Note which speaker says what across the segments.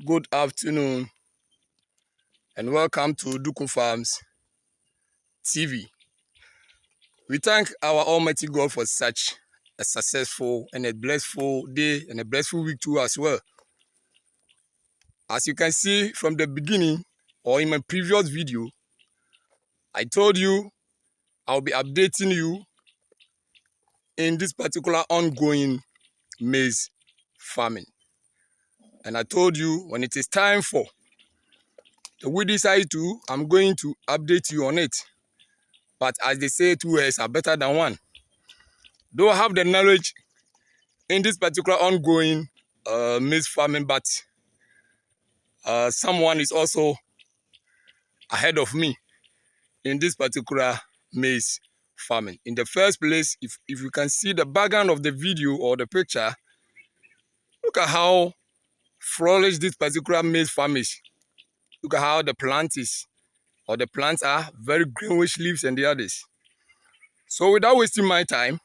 Speaker 1: Good afternoon and welcome to Duku Farms TV. We thank our Almighty God for such a successful and a blissful day and a blissful week too as well. As you can see from the beginning or in my previous video, I told you I'll be updating you in this particular ongoing maize farming. And I told you when it is time for the weedicide too, I'm going to update you on it. But as they say, 2 years are better than 1. Though I have the knowledge in this particular ongoing maize farming, but someone is also ahead of me in this particular maize farming. In the first place, if you can see the background of the video or the picture, look at how flourish this particular maize farm is. Look at how the plant is, or the plants are very greenish leaves and the others. So without wasting my time,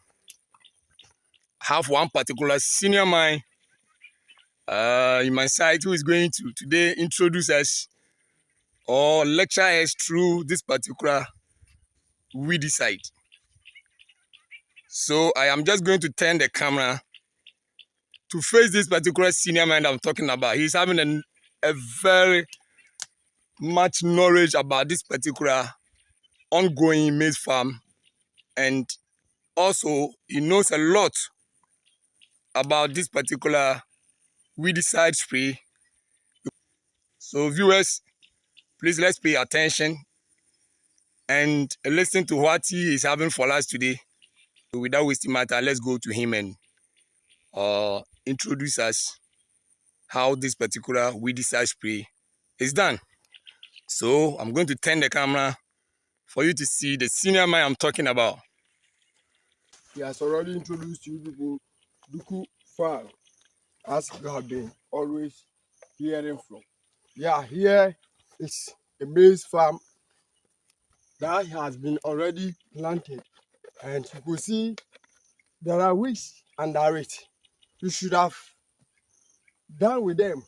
Speaker 1: I have one particular senior mine in my site who is going to today introduce us or lecture us through this particular weedicide. So I am just going to turn the camera to face this particular senior man I'm talking about. He's having a very much knowledge about this particular ongoing maize farm, and also he knows a lot about this particular weedicide spray. So viewers, please let's pay attention and listen to what he is having for us today. So without wasting my time, let's go to him and introduce us how this particular weedicide spray is done. So I'm going to turn the camera for you to see the senior man I'm talking about.
Speaker 2: He has already introduced you people Duku Farm, as you have been always hearing from. Yeah, here is a maize farm that has been already planted, and you could see there are weeds under it. You should have done with them,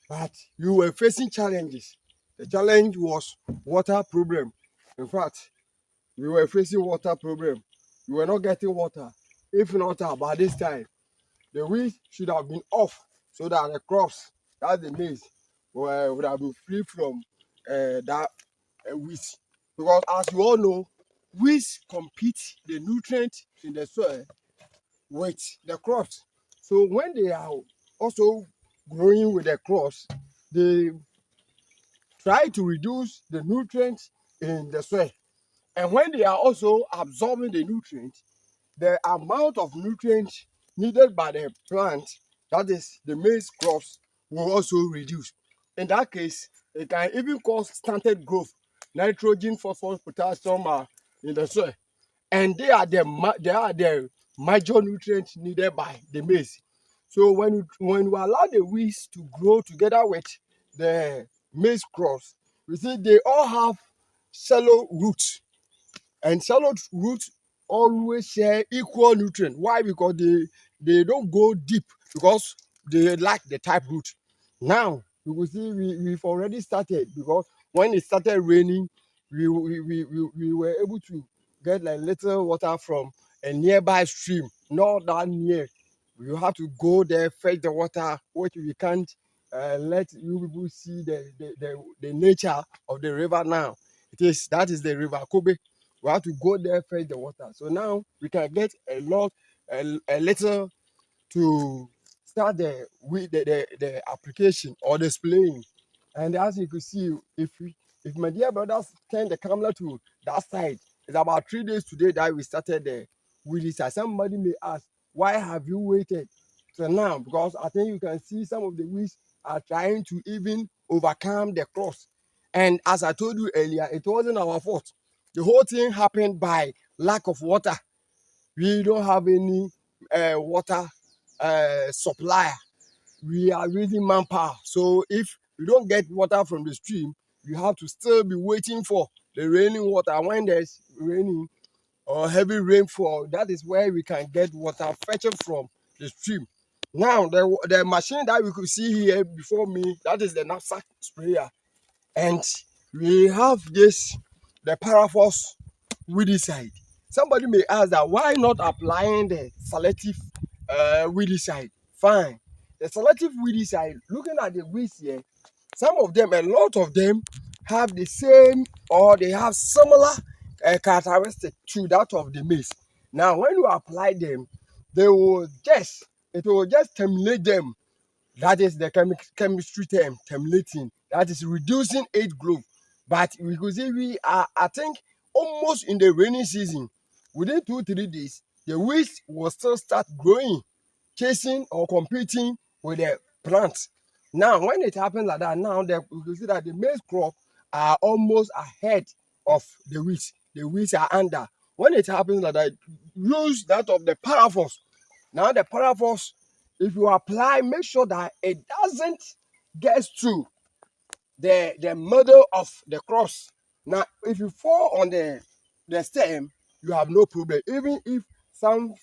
Speaker 2: but you were facing challenges. The challenge was water problem. In fact, we were facing water problem. You were not getting water. If not by this time, the weeds should have been off so that the crops, that's the maize, would have been free from that weeds. Because as you all know, weeds compete the nutrients in the soil with the crops. So when they are also growing with the crops, they try to reduce the nutrients in the soil. And when they are also absorbing the nutrients, the amount of nutrients needed by the plant, that is the maize crops, will also reduce. In that case, it can even cause stunted growth. Nitrogen, phosphorus, potassium are in the soil, and they are the major nutrients needed by the maize. So when you allow the weeds to grow together with the maize crops, you see they all have shallow roots, and shallow roots always share equal nutrient. Why? Because they don't go deep, because they lack the type root. Now you will see we've already started, because when it started raining, we were able to get like little water from a nearby stream, not that near. You have to go there, fetch the water, which we can't let you people see the nature of the river now. That is the river Kobe. We have to go there, fetch the water. So now we can get a little to start the application or displaying. And as you can see, if my dear brothers turn the camera to that side, it's about 3 days today that we started the weedicide. Somebody may ask, why have you waited till now? Because I think you can see some of the weeds are trying to even overcome the crops. And as I told you earlier, it wasn't our fault. The whole thing happened by lack of water. We don't have any water supplier. We are using manpower. So if you don't get water from the stream, you have to still be waiting for the raining water. When there's raining or heavy rainfall, that is where we can get water fetching from the stream. Now the machine that we could see here before me, that is the knapsack sprayer, and we have this the paraforce weedicide. Somebody may ask that why not applying the selective weedicide? Fine. The selective weedicide, looking at the weeds here, some of them, a lot of them, have the same or they have similar characteristic to that of the maize. Now, when you apply them, it will just terminate them. That is the chemistry term, terminating. That is reducing age growth. But we could see we are, I think, almost in the rainy season. Within 2 3 days, the weeds will still start growing, chasing or competing with the plants. Now, when it happens like that, now we can see that the maize crop are almost ahead of the weeds. The weeds are under. When it happens like that, use that of the paraforce. Now, the paraforce, if you apply, make sure that it doesn't get to the middle of the cross. Now, if you fall on the stem, you have no problem. Even if some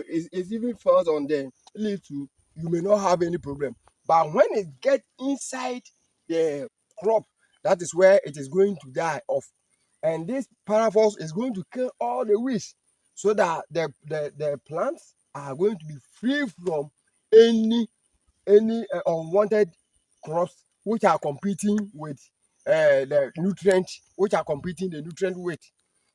Speaker 2: is even falls on the leaf too, you may not have any problem. But when it gets inside the crop, that is where it is going to die off. And this paraforce is going to kill all the weeds, so that the plants are going to be free from any unwanted crops which are competing with the nutrients, which are competing the nutrient with.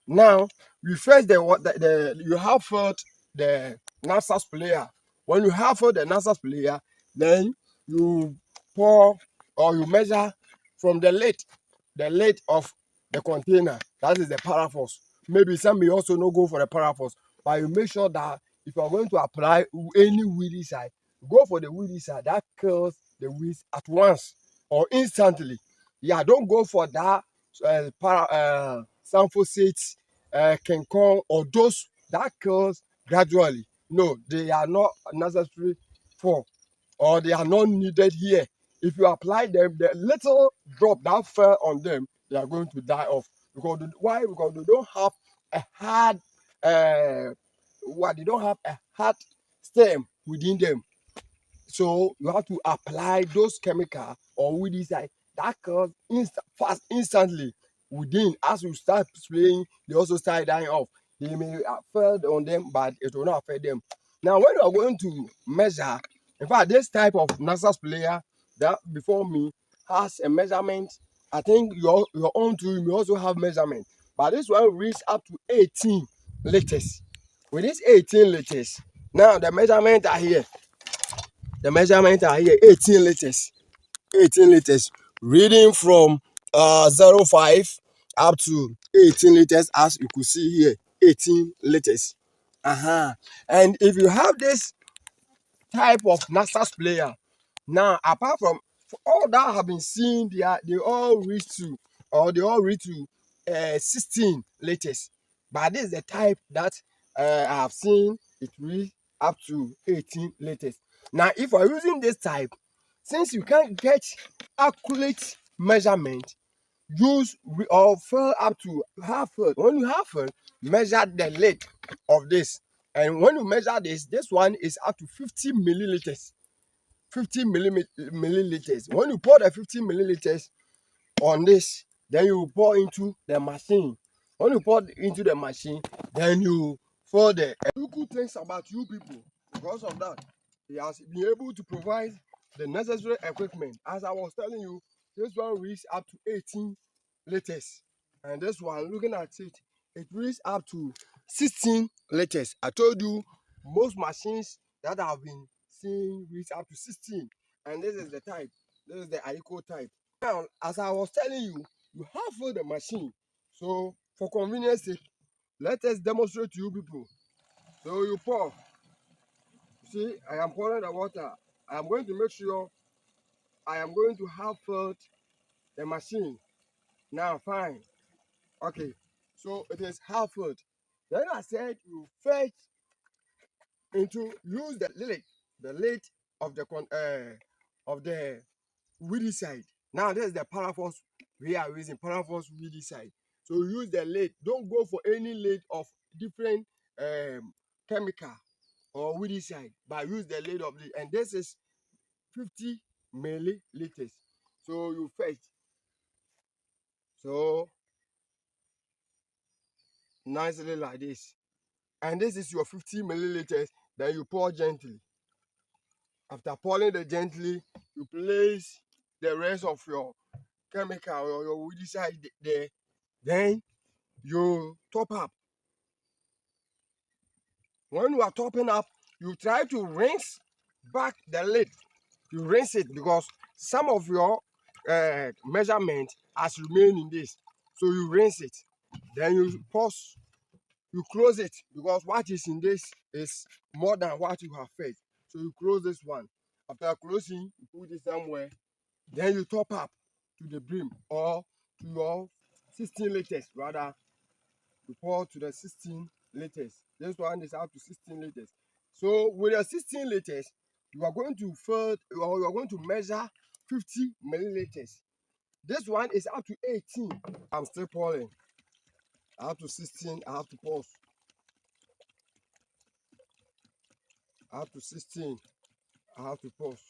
Speaker 2: Now, you first you have filled the NASA sprayer. When you have filled the NASA sprayer, then you pour or you measure from the lid of the container. That is the paraforce. Maybe some may also not go for the paraforce, but you make sure that if you are going to apply any weedicide, go for the weedicide that kills the weeds at once or instantly. Yeah, don't go for that sulfosates, King Kong, or those that kills gradually. No, they are not necessary for, or they are not needed here. If you apply them, the little drop that fell on them, they are going to die off. Why? Because they don't have a hard they don't have a hard stem within them. So you have to apply those chemical or weedicide that kills fast instantly within. As you start spraying, they also start dying off. They may affect on them, but it will not affect them. Now, when you are going to measure, in fact, this type of NASA sprayer that before me has a measurement. I think your own too may also have measurement, but this one reaches up to 18 liters. With this 18 liters, now the measurement are here. The measurement are here, 18 liters. 18 liters. Reading from 0.5 up to 18 liters, as you could see here. 18 liters. And if you have this type of NASA sprayer, now apart from all that have been seen, they all reach to, or they all reach to 16 liters. But this is the type that I have seen it reach up to 18 liters. Now, if you're using this type, since you can't get accurate measurement, use or fill up to half fill. When you half fill, measure the lid of this. And when you measure this one is up to 50 milliliters. 50 milliliters. When you pour the 50 milliliters on this, then you pour into the machine. When you pour into the machine, then you pour the good things about you people. Because of that, he has been able to provide the necessary equipment. As I was telling you, this one reaches up to 18 liters. And this one, looking at it, it reaches up to 16 liters. I told you most machines that have been seen reach up to 16. And this is the type. This is the Aiko type. Now, as I was telling you, you have for the machine. So, for convenience sake, let us demonstrate to you people. So, you pour. See, I am pouring the water. I am going to make sure I am going to have filled the machine. Now, fine. Okay. So, it is half filled. Then I said you fetch use the lid of the weedicide. Now this is the paraforce we are using, paraforce weedicide. So use the lid. Don't go for any lid of different chemical or weedicide, but use the lid of it. And this is 50 milliliters. So you fetch. So nicely like this. And this is your 50 milliliters. Then you pour gently. After pouring it gently, you place the rest of your chemical or your weedicide there. Then you top up. When you are topping up, you try to rinse back the lid. You rinse it because some of your measurement has remained in this. So you rinse it. Then you pause. You close it because what is in this is more than what you have fed. So you close this one. After closing, you put it somewhere. Then you top up to the brim or to your 16 liters rather. You pour to the 16 liters. This one is up to 16 liters. So with your 16 liters, you are going to fill or you are going to measure 50 milliliters. This one is up to 18. I'm still pouring. Up to 16, I have to pause. Up to 16, I have to pause.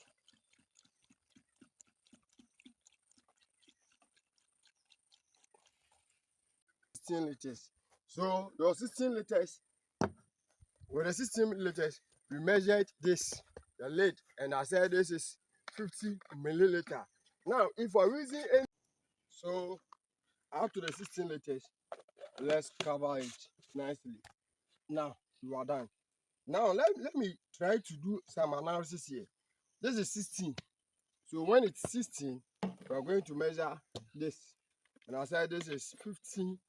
Speaker 2: 16 liters. So your 16 liters, with the 16 liters, we measured this, the lid, and I said this is 50 milliliter. Now, if we're using any, so up to the 16 liters, let's cover it nicely. Now, you are done. Now, let me try to do some analysis here. This is 16. So when it's 16, we're going to measure this. And I said this is 50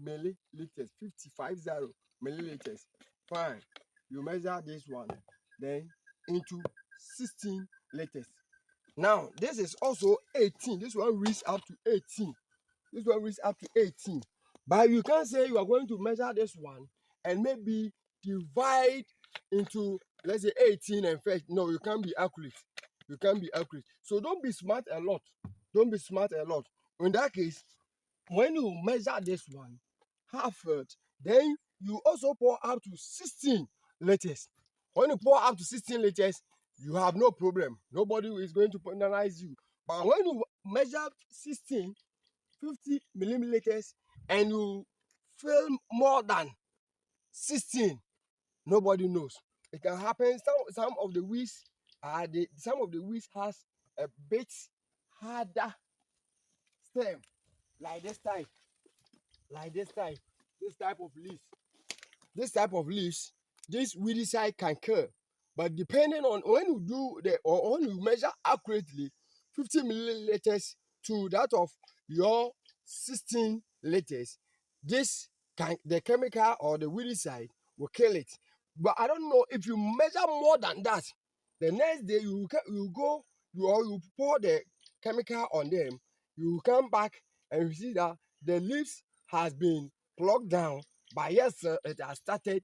Speaker 2: milliliters, 50 milliliters. Fine. You measure this one, then into 16 liters. Now, this is also 18. This one reaches up to 18. This one reaches up to 18. But you can't say you are going to measure this one and maybe divide into, let's say, 18 and first. No, you can't be accurate. You can't be accurate. So don't be smart a lot. Don't be smart a lot. In that case, when you measure this one, half it, then you also pour up to 16 liters. When you pour up to 16 liters, you have no problem. Nobody is going to penalize you. But when you measure 16, 50 milliliters, and you fill more than 16, nobody knows. It can happen. Some of the weeds some of the weeds has a bit harder stem, like this type, this type of leaves. This type of leaves, this weedicide can kill. But depending on when you do the or when you measure accurately 50 milliliters to that of your 16 liters, this can the chemical or the weedicide will kill it. But I don't know if you measure more than that, the next day you go you pour the chemical on them, you come back and you see that the leaves has been plucked down, but yes, it has started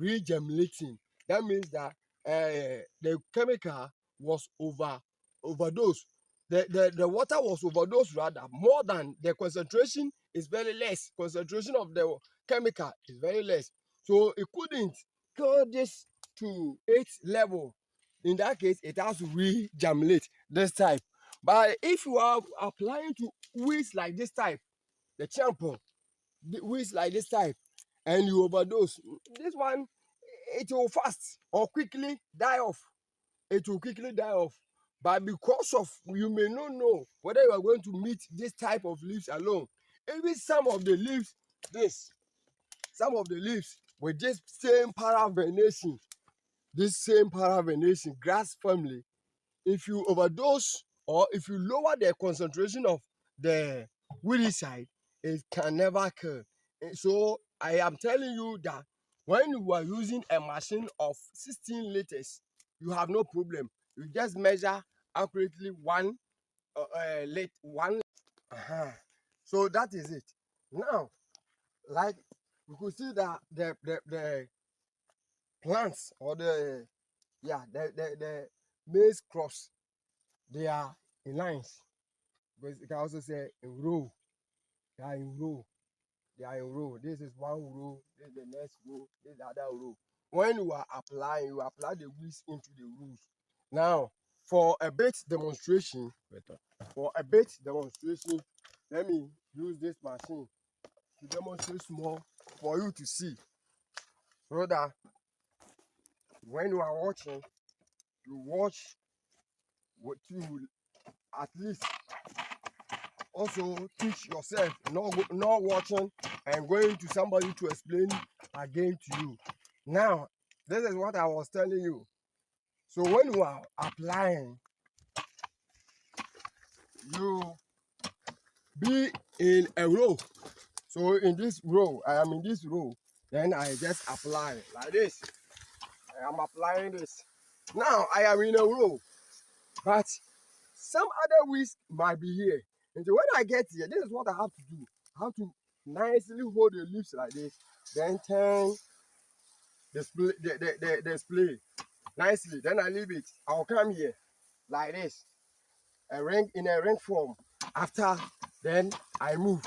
Speaker 2: regerminating. That means that the chemical was overdosed. The water was overdosed rather more than the concentration is very less. Concentration of the chemical is very less. So it couldn't kill this to its level. In that case, it has to regerminate this type. But if you are applying to weeds like this type, the champion, the weeds like this type, and you overdose, this one, it will fast or quickly die off. It will quickly die off. But because of you may not know whether you are going to meet this type of leaves alone. Even some of the leaves, some of the leaves with this same paravenation, grass family, if you overdose or if you lower the concentration of the weedicide, it can never kill. So I am telling you that when you are using a machine of 16 liters, you have no problem. You just measure accurately one. So that is it. Now, like you could see that the plants or the maize crops, they are in lines. But you can also say in row. They are in row. They are in row. This is one row. This is the next row. This is the other row. when you are applying, you apply the weeds into the roots. Now, for a bit demonstration, let me use this machine to demonstrate small for you to see, so that when you are watching, you watch what you at least also teach yourself, not watching and going to somebody to explain again to you. Now, this is what I was telling you. So when you are applying, you be in a row. So in this row, I am in this row, then I just apply like this. I am applying this. Now I am in a row, but some other weeds might be here. And so when I get here, this is what I have to do. I have to nicely hold the leaves like this, then turn the display nicely. Then I leave it. I'll come here like this, a ring in a ring form. After, then I move.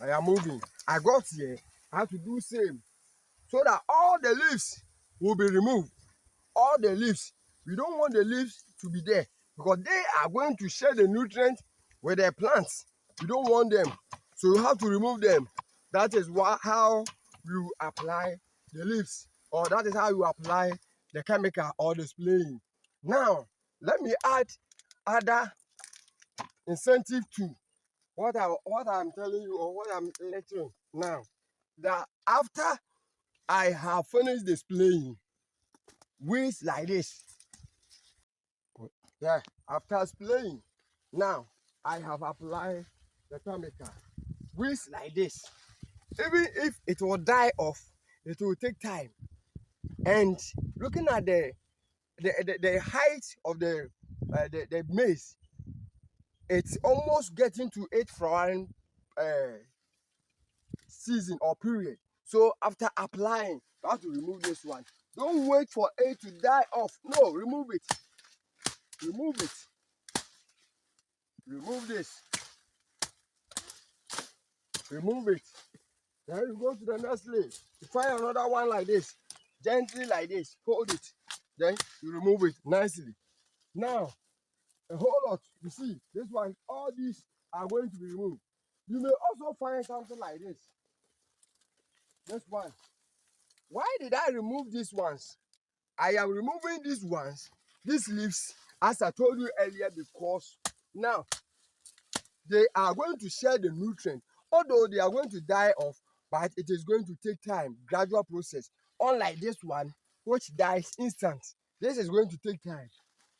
Speaker 2: I am moving. I got here. I have to do same, so that all the leaves will be removed. All the leaves. We don't want the leaves to be there, because they are going to share the nutrients with the plants. We don't want them, so you have to remove them. That is how you apply the leaves, or that is how you apply the chemical or the spraying. Now, let me add other incentive to what I'm telling you, or what I'm lecturing now. That after I have finished displaying weeds like this, yeah, after displaying, now I have applied the chemical. Weeds like this, even if it will die off, it will take time. And looking at the height of the maize, it's almost getting to 8 flowering season or period. So after applying, you have to remove this one. Don't wait for it to die off. No, remove it. Remove it. Remove this. Remove it. Then you go to the next leaf. You find another one like this. Gently like this. Hold it. Then you remove it nicely. Now, a whole lot. You see, this one, all these are going to be removed. You may also find something like this. This one. Why did I remove these ones? I am removing these ones, these leaves, as I told you earlier, because now they are going to share the nutrient. Although they are going to die off, but it is going to take time, gradual process. Unlike this one, which dies instant. This is going to take time.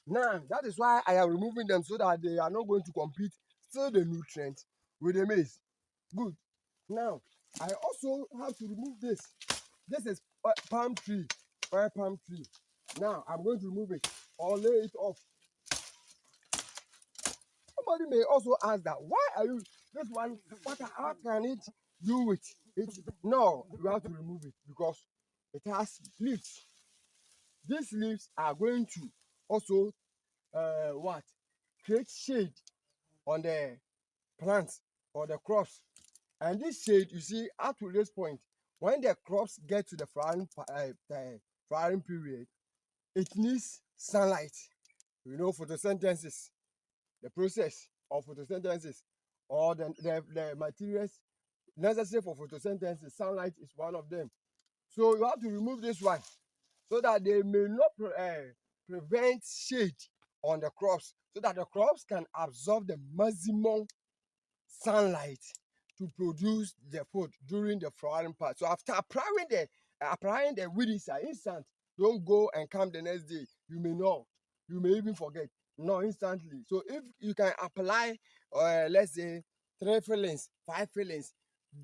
Speaker 2: Now, that is why I am removing them, so that they are not going to compete, still the nutrient with the maize. Good. Now, I also have to remove this. This is palm tree, palm tree. Now, I'm going to remove it or lay it off. Somebody may also ask that, why are you, this one, how can it do it? No, you have to remove it because it has leaves. These leaves are going to also, create shade on the plants or the crops. And this shade, you see, up to this point, when the crops get to the flowering period, it needs sunlight. You know, photosynthesis, the process of photosynthesis, or the materials necessary for photosynthesis. Sunlight is one of them. So you have to remove this one, so that they may not prevent shade on the crops, so that the crops can absorb the maximum sunlight to produce the food during the flowering part. So after applying the weedicide instant, don't go and come the next day. You may know, you may even forget. No, instantly. So if you can apply, let's say 3 fillings, 5 fillings,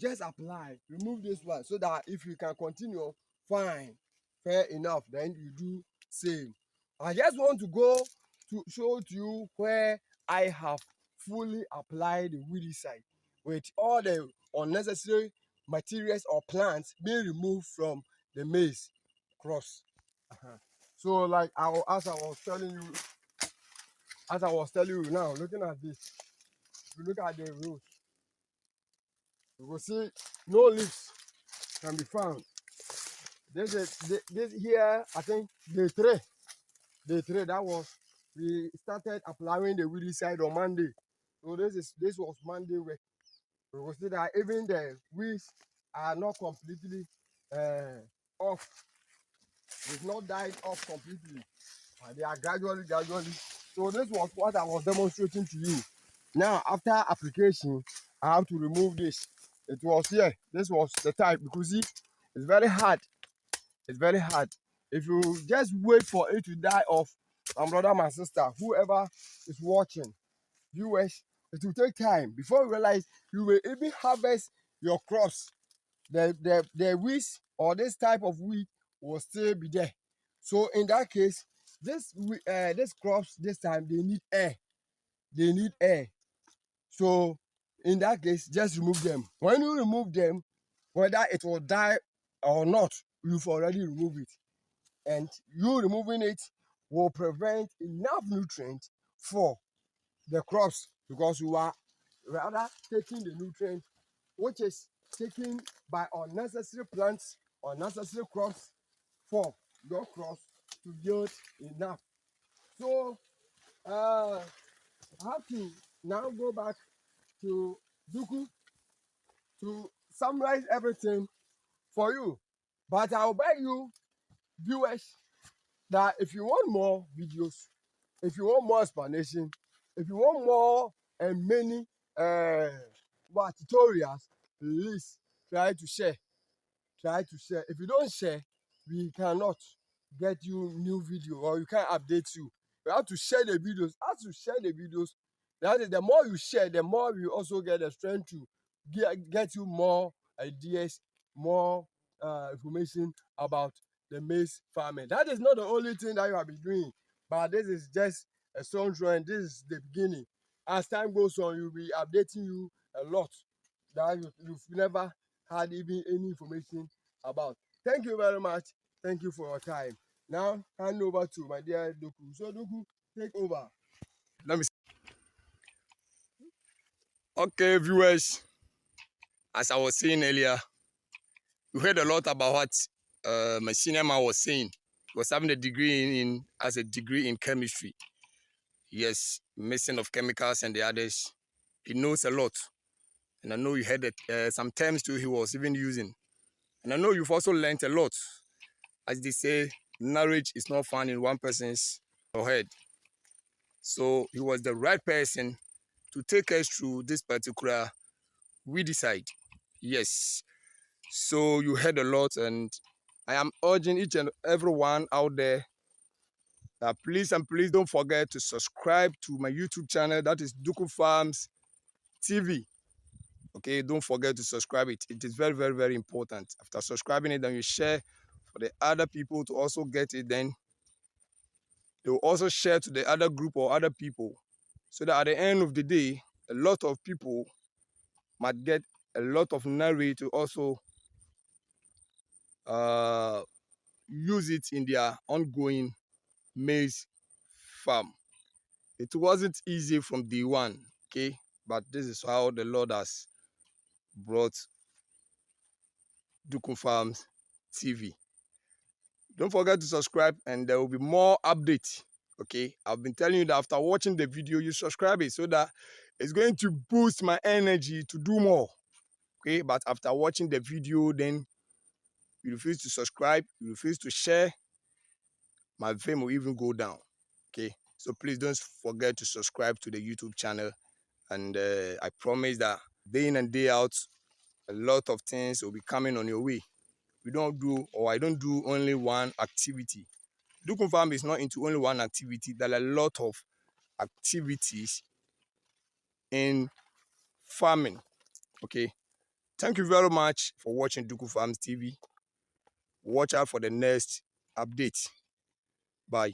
Speaker 2: just apply. Remove this one, so that if you can continue, fine, fair enough. Then you do same. I just want to go to show to you where I have fully applied the weedicide with all the unnecessary materials or plants being removed from the maize crops. So, like as I was telling you now, looking at this, if you look at the roots, you will see no leaves can be found. this here. I think day 3. That was we started applying the weedicide on Monday. So this was Monday work. We will see that even the weeds are not completely off. It's not died off completely. They are gradually. So this was what I was demonstrating to you. Now after application, I have to remove this. It was here. This was the type because see, it's very hard. It's very hard. If you just wait for it to die off, my brother, my sister, whoever is watching, viewers, it will take time before you realize you will even harvest your crops. The weeds or this type of weed will still be there. So in that case, this crops this time they need air. They need air. So in that case, just remove them. When you remove them, whether it will die or not, you've already removed it. And you removing it will prevent enough nutrients for the crops because you are rather taking the nutrient which is taken by unnecessary plants, unnecessary crops for your crops to yield enough. So I have to now go back to Duku to summarize everything for you. But I'll beg you, viewers, that if you want more videos, if you want more explanation, if you want more and many tutorials, please try to share. Try to share. If you don't share, we cannot get you new video or we can't update you. You have to share the videos. As you share the videos, that is the more you share, the more you also get the strength to get you more ideas, more information about the maize farming. That is not the only thing that you have been doing, but this is just a strong trend. This is the beginning. As time goes on, you'll be updating you a lot that you've never had even any information about. Thank you very much. Thank you for your time. Now hand over to my dear Doku. So Doku, take over.
Speaker 1: Let me see. Okay, viewers, as I was saying earlier, we heard a lot about what my senior man was saying. He was having a degree in chemistry. Yes, mixing of chemicals and the others. He knows a lot. And I know you heard some terms too he was even using. And I know you've also learned a lot. As they say, knowledge is not found in one person's head. So he was the right person to take us through this particular weedicide. Yes. So you heard a lot, and I am urging each and everyone out there that please don't forget to subscribe to my YouTube channel. That is Duku Farms TV. Okay, don't forget to subscribe it. It is very, very, very important. After subscribing it, then you share for the other people to also get it. Then they will also share to the other group or other people, so that at the end of the day, a lot of people might get a lot of knowledge to also use it in their ongoing maize farm. It wasn't easy from day one, okay? But this is how the Lord has brought Duku Farms TV. Don't forget to subscribe and there will be more updates, okay? I've been telling you that after watching the video, you subscribe it so that it's going to boost my energy to do more, okay? But after watching the video, then you refuse to subscribe, you refuse to share, my fame will even go down, okay? So please don't forget to subscribe to the YouTube channel, and I promise that day in and day out, a lot of things will be coming on your way. I don't do only one activity. Dukun Farm is not into only one activity. There are a lot of activities in farming, okay? Thank you very much for watching Dukun Farms TV. Watch out for the next update. Bye.